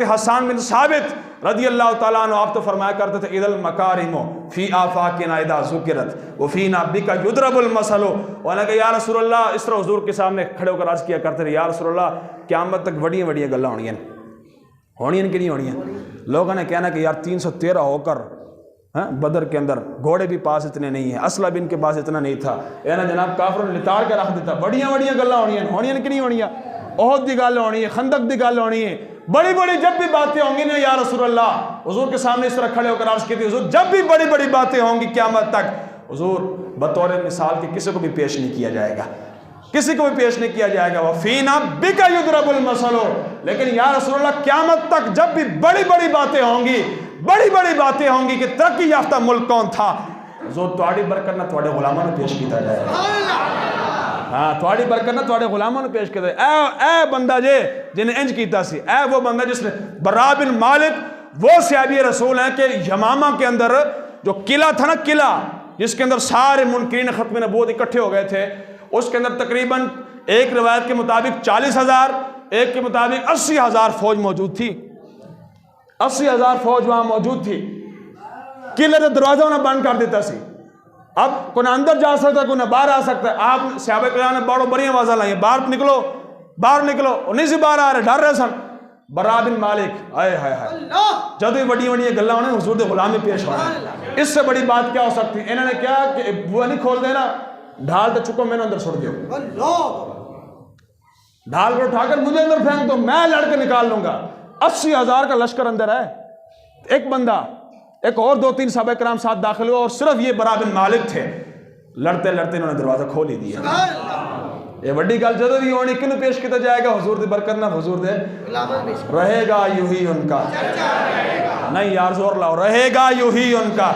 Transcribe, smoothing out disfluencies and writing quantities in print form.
हसन बिन साबित रदी अल्लाह तआला अन्हु आप तो फरमाया करते थे इदल मकारिमो फी आफाकिना इदा ज़ुकिरत व फीना बिका युद्रबुल मसलो। और कहा या रसूलल्लाह, इस तरह हुजूर के सामने खड़े होकर अर्ज किया करते थे या रसूलल्लाह क़यामत तक बड़ियां बड़ियां गल्लां होनियां कि नहीं होनियां। लोगों ने कहना कि यार 313 होकर बदर के अंदर घोड़े भी पास इतने नहीं है, असला भी इनके पास इतना नहीं था, या ना जनाब काफिरों ने लिताड़ के रख दिता। बड़ियां बड़ियां गल्लां होनियां कि नहीं होनियां। ओहद की गल होनी है, खंदक की गल होनी है, बड़ी बड़ी जब भी बातें होंगी ना या रसूलल्लाह, हुजूर के सामने इस तरह खड़े होकर अर्ज की थी हुजूर जब भी बड़ी बड़ी बातें होंगी क़यामत तक, हुजूर बतौर मिसाल के किसी को भी पेश नहीं किया जाएगा, किसी को भी पेश नहीं किया जाएगा। वह फीना बिका युद्रबुल मसलो। लेकिन या रसूलल्लाह क़यामत तक जब भी बड़ी बड़ी बातें होंगी, बड़ी बड़ी बातें होंगी कि तरक्की याफ्ता मुल्क कौन था, जो तुहाड़ी बरकत ना तुहाडे गुलामां नूं पेश किया जाएगा। हाँ, तुहाड़ी बरकत ना तुहाडे गुलामां नूं पेश किया जाएगा। ए बंदा जे जिन्हें इंज कीता सी, ए वो बंदा जिसने बरा बिन मालिक, वो सहाबी रसूल हैं कि यमामा के अंदर जो किला था ना, किला जिसके अंदर सारे मुनकिरीन खत्म नबूवत इकट्ठे हो गए थे, उसके अंदर तकरीबन एक रिवायत के मुताबिक 40,000, एक के मुताबिक 80,000 फौज मौजूद थी। 80,000 फौज वहां मौजूद थी। किले का दरवाजा उन्हें बंद कर देता सी। अब कोई अंदर जा सकता है, कोई बाहर आ सकता है। आप सहाबा किराम ने बड़ो बड़ी आवाज़ लाई, बाहर निकलो, बाहर निकलो। नहीं से बाहर आ रहे, डर रहे सन। बरा बिन मालिक, आए हाय हाय, जब भी बड़ी बड़ी गल्लां होने हुजूर दे गुलाम में पेश होना, इससे बड़ी बात क्या हो सकती। इन्होंने क्या कि वो नहीं खोल देना, ढाल तो चुको, मैंने अंदर सुट दो, ढाल को उठाकर मुझे अंदर फेंक दो, मैं लड़के निकाल लूंगा। 80,000 का लश्कर अंदर है, एक बंदा, एक और 2-3 सहाबा किराम साथ दाखिल हुआ और सिर्फ ये बरा बिन मालिक थे। लड़ते लड़ते इन्होंने दरवाजा खोल ही दिया। ये बड़ी गल जरूरी होनी, किन्हें पेश किया जाएगा, हुजूर दी बरकत ना, हुजूर दे रहेगा यूं ही उनका, नहीं यार जोर लाओ, रहेगा यूं ही उनका।